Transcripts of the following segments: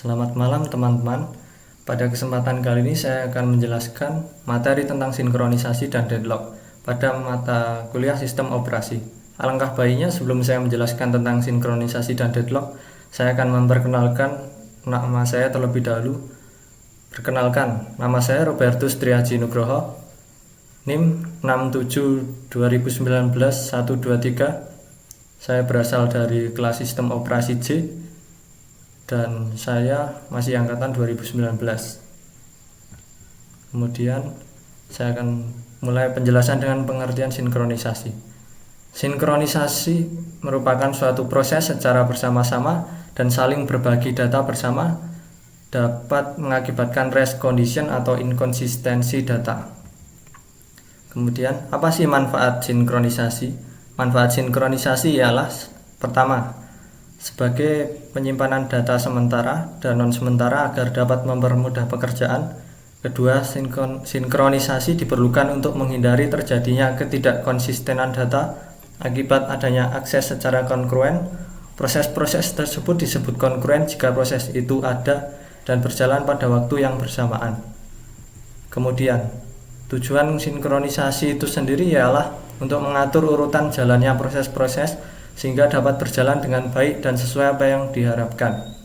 Selamat malam teman-teman. Pada kesempatan kali ini saya akan menjelaskan materi tentang sinkronisasi dan deadlock pada mata kuliah sistem operasi. Alangkah baiknya sebelum saya menjelaskan tentang sinkronisasi dan deadlock, saya akan memperkenalkan nama saya terlebih dahulu. Perkenalkan, nama saya Robertus Triaji Nugroho, NIM 67 2019 123. Saya berasal dari kelas sistem operasi J dan saya masih angkatan 2019. Kemudian saya akan mulai penjelasan dengan pengertian sinkronisasi. Sinkronisasi merupakan suatu proses secara bersama-sama dan saling berbagi data bersama dapat mengakibatkan race condition atau inkonsistensi data. Kemudian, apa sih manfaat sinkronisasi? Manfaat sinkronisasi ialah pertama, sebagai penyimpanan data sementara dan non-sementara agar dapat mempermudah pekerjaan. Kedua, sinkronisasi diperlukan untuk menghindari terjadinya ketidakkonsistenan data akibat adanya akses secara kongruen. Proses-proses tersebut disebut kongruen jika proses itu ada dan berjalan pada waktu yang bersamaan. Kemudian, tujuan sinkronisasi itu sendiri ialah untuk mengatur urutan jalannya proses-proses sehingga dapat berjalan dengan baik dan sesuai apa yang diharapkan.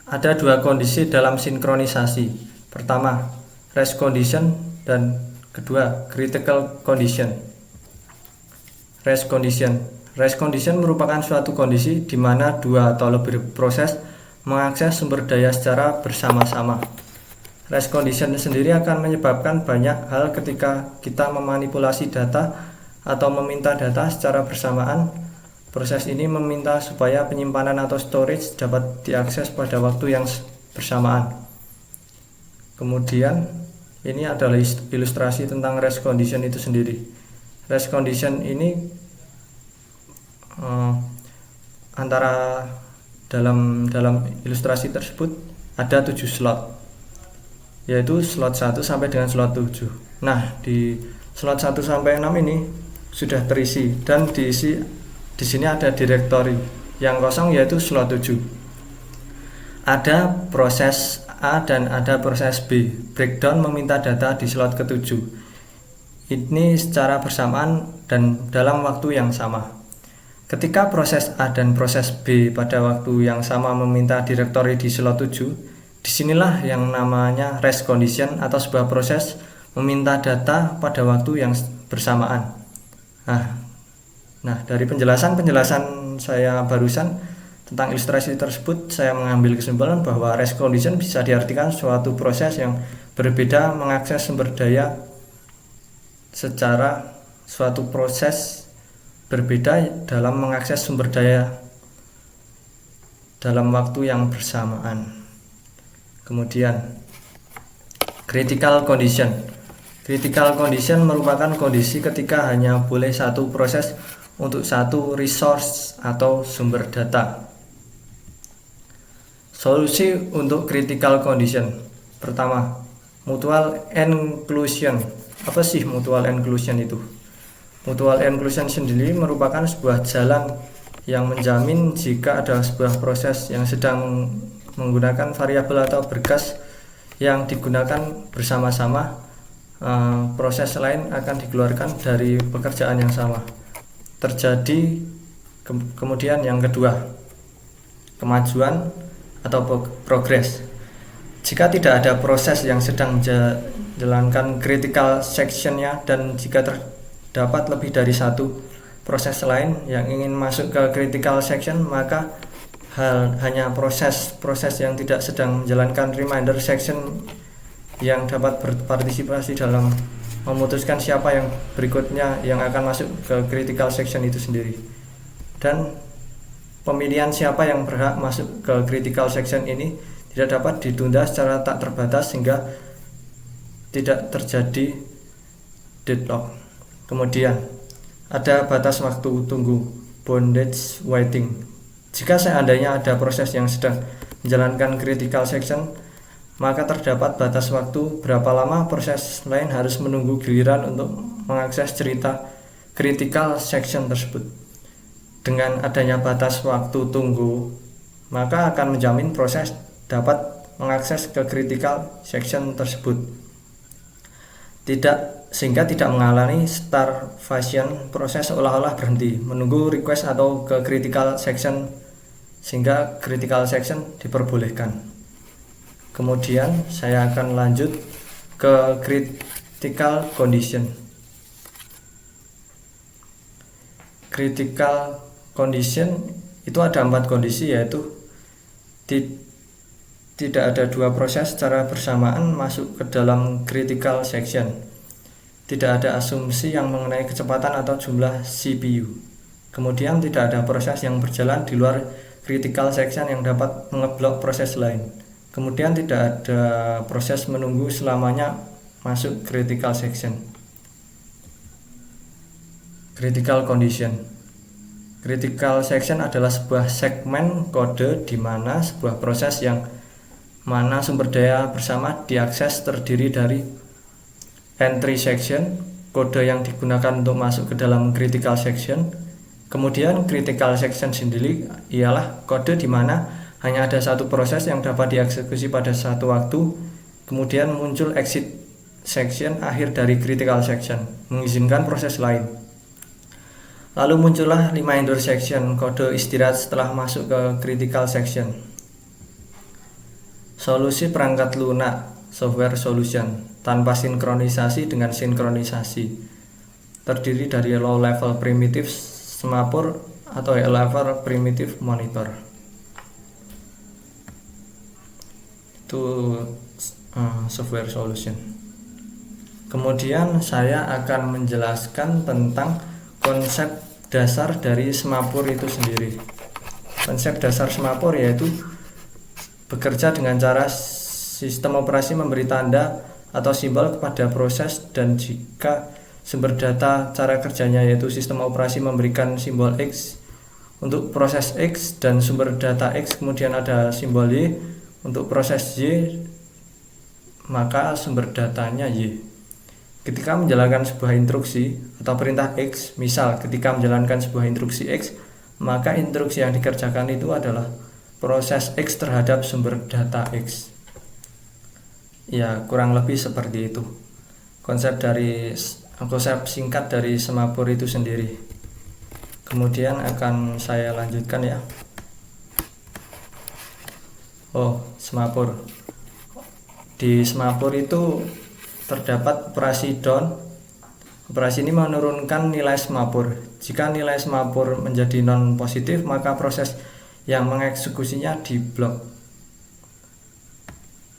Ada dua kondisi dalam sinkronisasi. Pertama, race condition dan kedua, critical condition. Race condition. Race condition merupakan suatu kondisi di mana dua atau lebih proses mengakses sumber daya secara bersama-sama. Race condition sendiri akan menyebabkan banyak hal ketika kita memanipulasi data atau meminta data secara bersamaan. Proses ini meminta supaya penyimpanan atau storage dapat diakses pada waktu yang bersamaan. Kemudian ini adalah ilustrasi tentang race condition itu sendiri. Race condition ini antara dalam ilustrasi tersebut ada 7 slot, yaitu slot 1 sampai dengan slot 7. Nah, di slot 1 sampai 6 ini sudah terisi dan diisi di sini ada directory yang kosong, yaitu slot 7. Ada proses A dan ada proses B. Breakdown meminta data di slot ke-7. Ini secara bersamaan dan dalam waktu yang sama. Ketika proses A dan proses B pada waktu yang sama meminta directory di slot 7, disinilah yang namanya race condition atau sebuah proses meminta data pada waktu yang bersamaan. Nah, dari penjelasan saya barusan tentang ilustrasi tersebut, saya mengambil kesimpulan bahwa race condition bisa diartikan suatu proses yang berbeda mengakses sumber daya secara suatu proses berbeda dalam mengakses sumber daya dalam waktu yang bersamaan. Kemudian, critical condition. Critical condition merupakan kondisi ketika hanya boleh satu proses untuk satu resource atau sumber data. Solusi untuk critical condition. Pertama, mutual exclusion. Apa sih mutual exclusion itu? Mutual exclusion sendiri merupakan sebuah jalan yang menjamin jika ada sebuah proses yang sedang menggunakan variabel atau berkas yang digunakan bersama-sama, proses lain akan dikeluarkan dari pekerjaan yang sama. Kemudian yang kedua, kemajuan atau progres. Jika tidak ada proses yang sedang menjalankan critical sectionnya dan jika terdapat lebih dari satu proses lain yang ingin masuk ke critical section, maka hanya proses yang tidak sedang menjalankan reminder section yang dapat berpartisipasi dalam memutuskan siapa yang berikutnya yang akan masuk ke critical section itu sendiri. Dan pemilihan siapa yang berhak masuk ke critical section ini tidak dapat ditunda secara tak terbatas sehingga tidak terjadi deadlock. Kemudian ada batas waktu tunggu, bondage waiting. Jika seandainya ada proses yang sedang menjalankan critical section, maka terdapat batas waktu berapa lama proses lain harus menunggu giliran untuk mengakses cerita critical section tersebut. Dengan adanya batas waktu tunggu maka akan menjamin proses dapat mengakses ke critical section tersebut. Sehingga tidak mengalami starvation, proses seolah-olah berhenti menunggu request atau ke critical section, sehingga critical section diperbolehkan. Kemudian saya akan lanjut ke critical condition. Critical condition itu ada 4 kondisi, yaitu tidak ada 2 proses secara bersamaan masuk ke dalam critical section. Tidak ada asumsi yang mengenai kecepatan atau jumlah CPU. Kemudian tidak ada proses yang berjalan di luar critical section yang dapat mengeblok proses lain. Kemudian tidak ada proses menunggu selamanya masuk critical section. Critical condition. Critical section adalah sebuah segmen kode di mana sebuah proses yang mana sumber daya bersama diakses terdiri dari entry section, kode yang digunakan untuk masuk ke dalam critical section. Kemudian critical section sendiri ialah kode di mana hanya ada satu proses yang dapat dieksekusi pada satu waktu. Kemudian muncul exit section akhir dari critical section, mengizinkan proses lain. Lalu muncullah reminder section, kode istirahat setelah masuk ke critical section. Solusi perangkat lunak, software solution, tanpa sinkronisasi dengan sinkronisasi, terdiri dari low level primitive semapur atau high level primitive monitor. Itu software solution. Kemudian saya akan menjelaskan tentang konsep dasar dari semapur itu sendiri. Konsep dasar semapur yaitu bekerja dengan cara sistem operasi memberi tanda atau simbol kepada proses, dan jika sumber data cara kerjanya yaitu sistem operasi memberikan simbol X untuk proses X dan sumber data X, kemudian ada simbol Y untuk proses Y, maka sumber datanya Y. Ketika menjalankan sebuah instruksi atau perintah X, misal ketika menjalankan sebuah instruksi X, maka instruksi yang dikerjakan itu adalah proses X terhadap sumber data X. Ya, kurang lebih seperti itu konsep singkat dari semapur itu sendiri. Kemudian akan saya lanjutkan ya. Semapur. Di semapur itu terdapat operasi down. Operasi ini menurunkan nilai semapur. Jika nilai semapur menjadi non positif, maka proses yang mengeksekusinya diblok.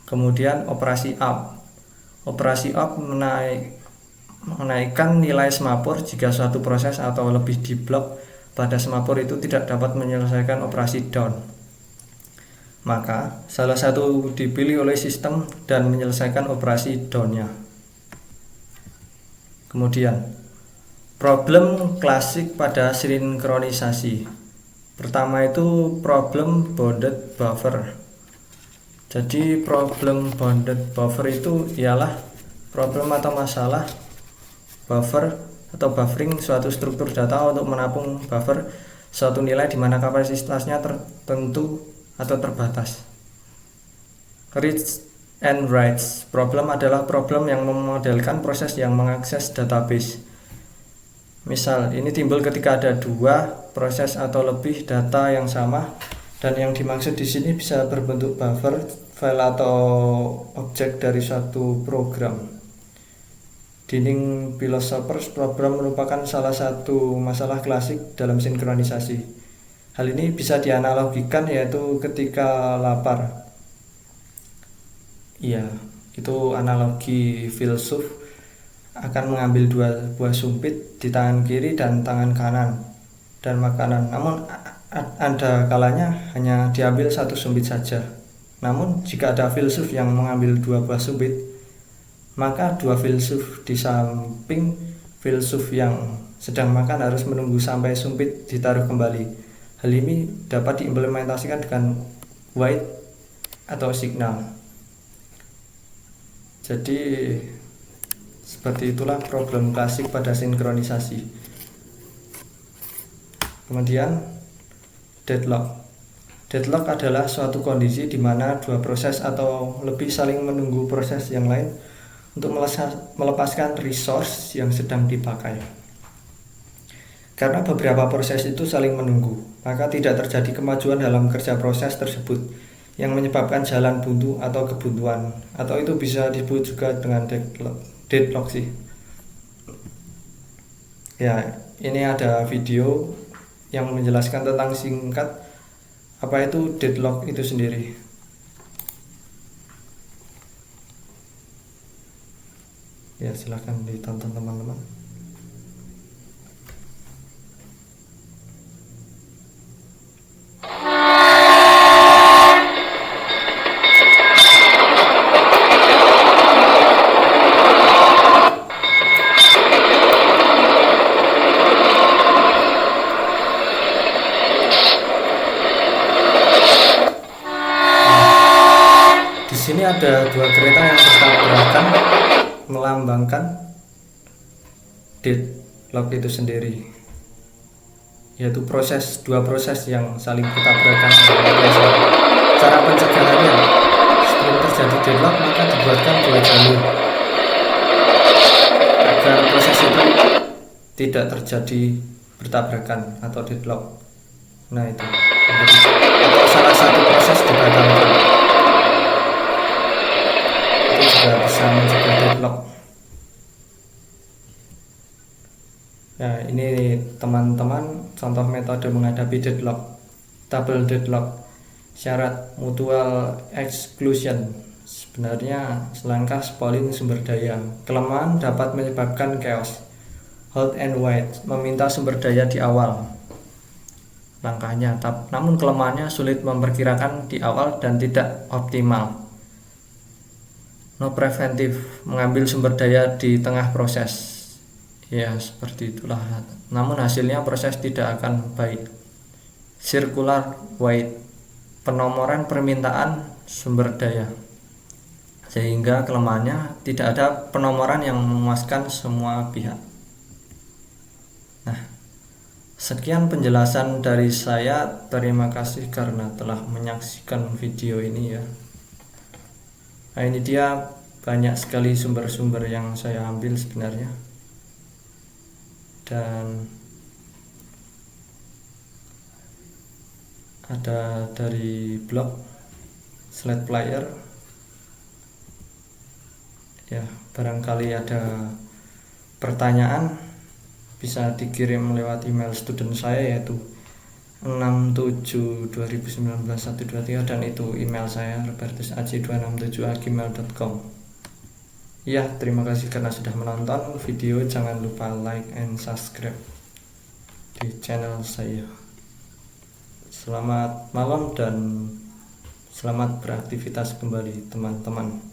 Kemudian operasi up. Operasi up menaikkan nilai semapur jika suatu proses atau lebih diblok pada semapur itu tidak dapat menyelesaikan operasi down. Maka salah satu dipilih oleh sistem dan menyelesaikan operasi down-nya. Kemudian problem klasik pada sinkronisasi. Pertama itu problem bounded buffer. Jadi problem bounded buffer itu ialah problem atau masalah buffer atau buffering suatu struktur data untuk menampung buffer suatu nilai di mana kapasitasnya tertentu atau terbatas. Reads and writes problem adalah problem yang memodelkan proses yang mengakses database. Misal, ini timbul ketika ada 2 proses atau lebih data yang sama, dan yang dimaksud di sini bisa berbentuk buffer, file atau objek dari suatu program. Dinding Philosophers problem merupakan salah satu masalah klasik dalam sinkronisasi. Hal ini bisa dianalogikan yaitu ketika lapar. Iya, itu analogi filsuf akan mengambil 2 buah sumpit di tangan kiri dan tangan kanan dan makanan. Namun ada kalanya hanya diambil 1 sumpit saja. Namun jika ada filsuf yang mengambil 2 buah sumpit, maka 2 filsuf di samping filsuf yang sedang makan harus menunggu sampai sumpit ditaruh kembali. Hal ini dapat diimplementasikan dengan wait atau signal. Jadi seperti itulah problem klasik pada sinkronisasi. Kemudian deadlock. Deadlock adalah suatu kondisi di mana dua proses atau lebih saling menunggu proses yang lain untuk melepaskan resource yang sedang dipakai. Karena beberapa proses itu saling menunggu, maka tidak terjadi kemajuan dalam kerja proses tersebut yang menyebabkan jalan buntu atau kebuntuan, atau itu bisa disebut juga dengan deadlock sih. Ya, ini ada video yang menjelaskan tentang singkat apa itu deadlock itu sendiri. Ya, silahkan ditonton teman-teman. Di sini ada dua kereta yang bertabrakan melambangkan deadlock itu sendiri, yaitu dua proses yang saling bertabrakan. Cara pencegahannya, sebelum terjadi deadlock maka dibuatkan dua jalur agar proses itu tidak terjadi bertabrakan atau deadlock. Nah itu, atau salah satu proses dibatalkan, itu juga bisa mencegah deadlock. Nah, ini teman-teman contoh metode menghadapi deadlock. Double deadlock. Syarat mutual exclusion. Sebenarnya selangkah spoiling sumber daya. Kelemahan dapat menyebabkan chaos. Hold and wait. Meminta sumber daya di awal langkahnya, namun kelemahannya sulit memperkirakan di awal dan tidak optimal. No preventive. Mengambil sumber daya di tengah proses. Ya, seperti itulah. Namun hasilnya proses tidak akan baik. Circular wait. Penomoran permintaan sumber daya. Sehingga kelemahannya tidak ada penomoran yang memuaskan semua pihak. Nah, sekian penjelasan dari saya. Terima kasih karena telah menyaksikan video ini ya. Nah, ini dia banyak sekali sumber-sumber yang saya ambil sebenarnya. Dan ada dari blog Slide Player ya. Barangkali ada pertanyaan bisa dikirim lewat email student saya, yaitu 672019 123, dan itu email saya robertusac267@gmail.com. Ya, terima kasih karena sudah menonton video. Jangan lupa like and subscribe di channel saya. Selamat malam dan selamat beraktivitas kembali teman-teman.